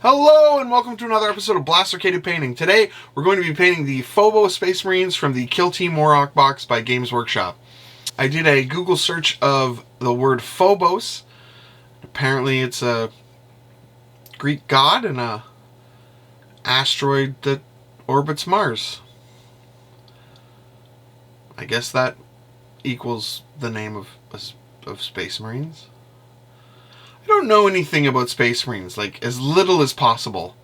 Hello and welcome to another episode of Blastercated Painting. Today we're going to be painting the Phobos Space Marines from the Kill Team Warlock box by Games Workshop. I did a Google search of the word Phobos. Apparently it's a Greek god and a asteroid that orbits Mars. I guess that equals the name of Space Marines. I don't know anything about Space Marines, like as little as possible.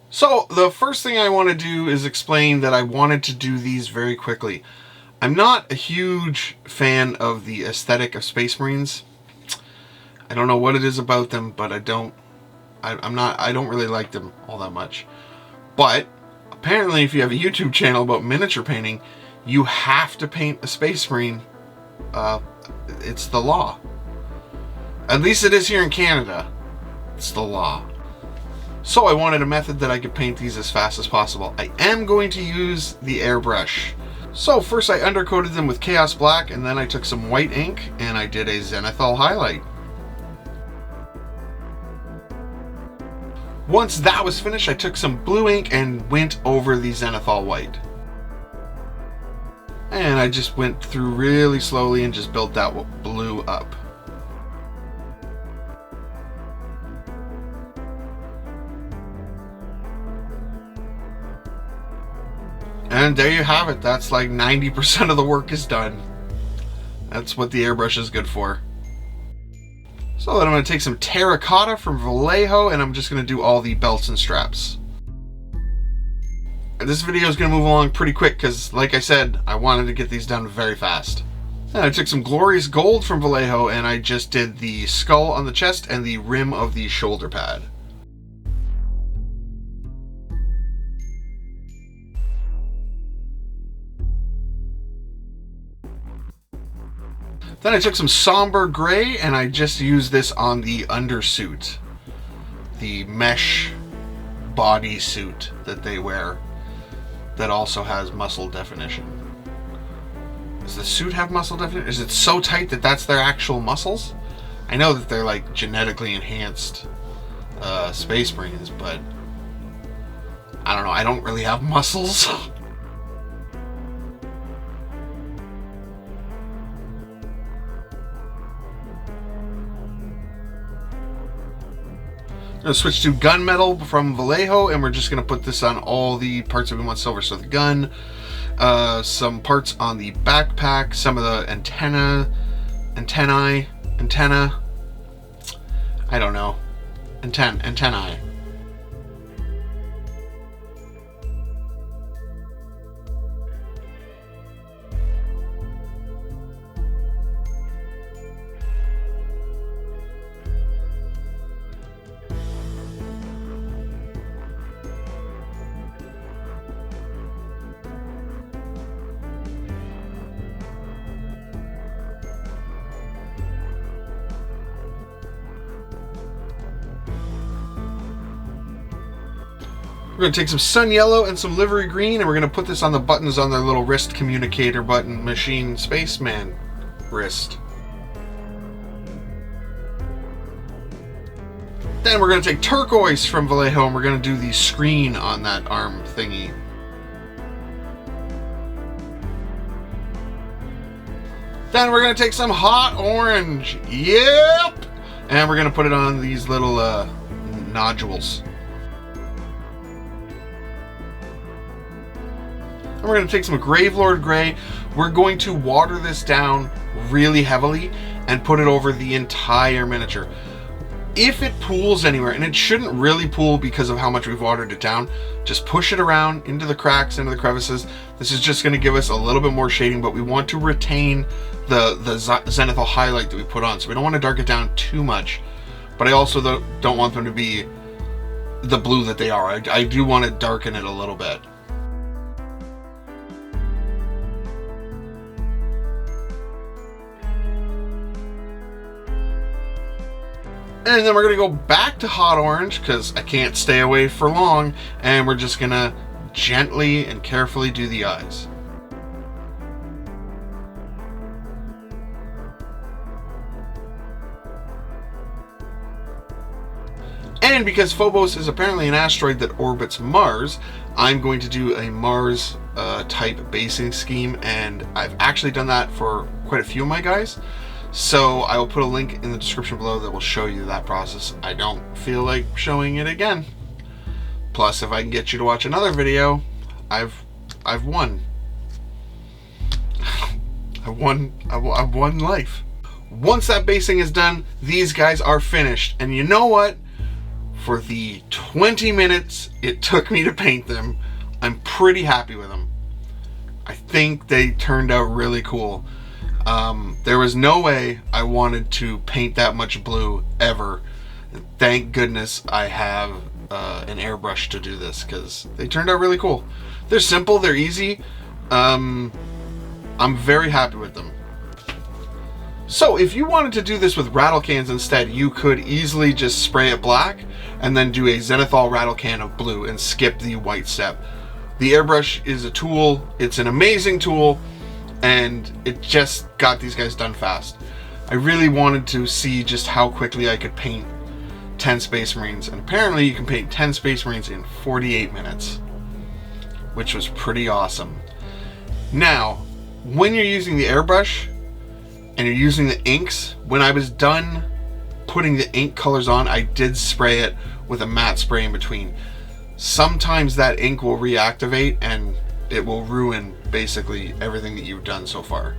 So the first thing I want to do is explain that I wanted to do these very quickly. I'm not a huge fan of the aesthetic of Space Marines. I don't know what it is about them, but I don't really like them all that much. But apparently if you have a YouTube channel about miniature painting, you have to paint a Space Marine. It's the law. At least it is here in Canada. It's the law. So I wanted a method that I could paint these as fast as possible. I am going to use the Airbrush. So first I undercoated them with Chaos Black, and then I took some white ink and I did a zenithal highlight. Once that was finished, I took some blue ink and went over the zenithal white. And I just went through really slowly and just built that blue up. And there you have it. That's like 90% of the work is done. That's what the airbrush is good for. So then I'm going to take some terracotta from Vallejo and I'm just going to do all the belts and straps. This video is going to move along pretty quick because, like I said, I wanted to get these done very fast. And I took some glorious gold from Vallejo and I just did the skull on the chest and the rim of the shoulder pad. Then I took some somber gray and I just used this on the undersuit. The mesh bodysuit that they wear. That also has muscle definition. Does the suit have muscle definition? Is it so tight that that's their actual muscles? I know that they're like genetically enhanced Space Marines, but I don't know. I don't really have muscles. I'm going to switch to gunmetal from Vallejo, and we're just going to put this on all the parts that we want silver. So the gun, some parts on the backpack, some of the antenna, I don't know, antennae. We're going to take some sun yellow and some livery green, and we're going to put this on the buttons on their little wrist communicator button machine spaceman wrist. Then we're going to take turquoise from Vallejo and we're going to do the screen on that arm thingy. Then we're going to take some hot orange. Yep! And we're going to put it on these little nodules. And we're going to take some Gravelord Gray. We're going to water this down really heavily and put it over the entire miniature. If it pools anywhere, and it shouldn't really pool because of how much we've watered it down, just push it around into the cracks, into the crevices. This is just going to give us a little bit more shading, but we want to retain the zenithal highlight that we put on. So we don't want to dark it down too much, but I also don't want them to be the blue that they are. I do want to darken it a little bit. And then we're going to go back to hot orange because I can't stay away for long, and we're just going to gently and carefully do the eyes. And because Phobos is apparently an asteroid that orbits Mars, I'm going to do a Mars type basing scheme, and I've actually done that for quite a few of my guys. So I will put a link in the description below that will show you that process. I don't feel like showing it again. Plus, if I can get you to watch another video, I've won. I've won life. Once that basing is done, these guys are finished. And you know what? For the 20 minutes it took me to paint them, I'm pretty happy with them. I think they turned out really cool. There was no way I wanted to paint that much blue ever. Thank goodness I have an airbrush to do this, because they turned out really cool. They're simple, they're easy. I'm very happy with them. So if you wanted to do this with rattle cans instead, you could easily just spray it black and then do a zenithal rattle can of blue and skip the white step. The airbrush is a tool, it's an amazing tool, and it just got these guys done fast. I really wanted to see just how quickly I could paint 10 Space Marines, and apparently you can paint 10 Space Marines in 48 minutes, which was pretty awesome. Now, when you're using the airbrush and you're using the inks, when I was done putting the ink colors on, I did spray it with a matte spray in between. Sometimes that ink will reactivate and it will ruin basically everything that you've done so far.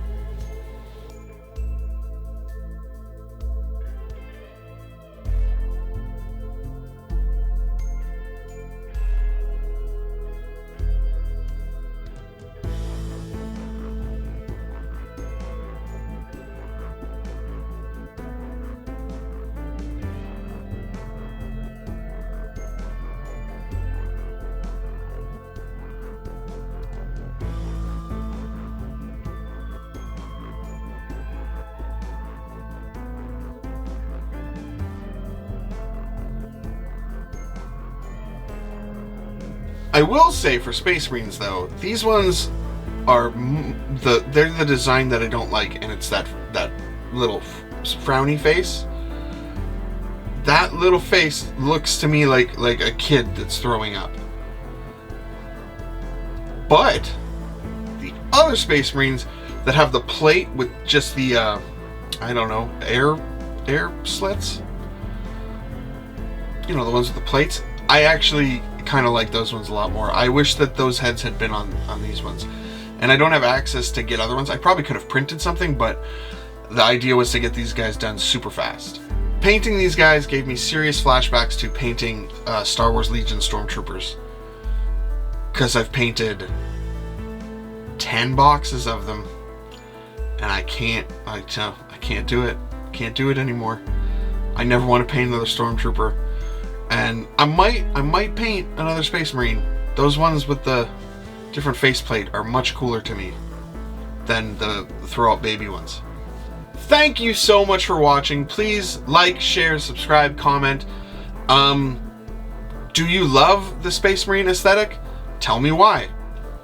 I will say for Space Marines though, these ones are they're the design that I don't like, and it's that little frowny face. That little face looks to me like a kid that's throwing up. But the other Space Marines that have the plate with just the I don't know, air slits, you know, the ones with the plates, I actually kind of like those ones a lot more. I wish that those heads had been on these ones, and I don't have access to get other ones. I probably could have printed something, but the idea was to get these guys done super fast. Painting these guys gave me serious flashbacks to painting Star Wars Legion Stormtroopers, because I've painted 10 boxes of them, and I can't do it. Can't do it anymore. I never want to paint another Stormtrooper. And I might paint another Space Marine. Those ones with the different faceplate are much cooler to me than the throw out baby ones. Thank you so much for watching. Please like, share, subscribe, comment. Do you love the Space Marine aesthetic? Tell me why.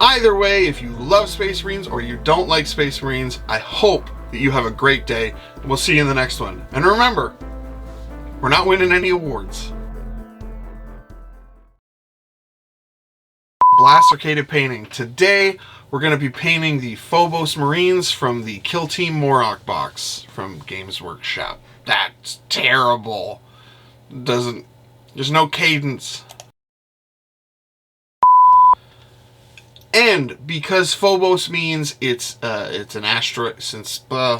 Either way, if you love Space Marines or you don't like Space Marines, I hope that you have a great day. We'll see you in the next one. And remember, we're not winning any awards. Blastercated painting. Today we're going to be painting the Phobos Marines from the Kill Team Morok box from Games Workshop. That's terrible. There's no cadence. And because Phobos means it's an asteroid, since barely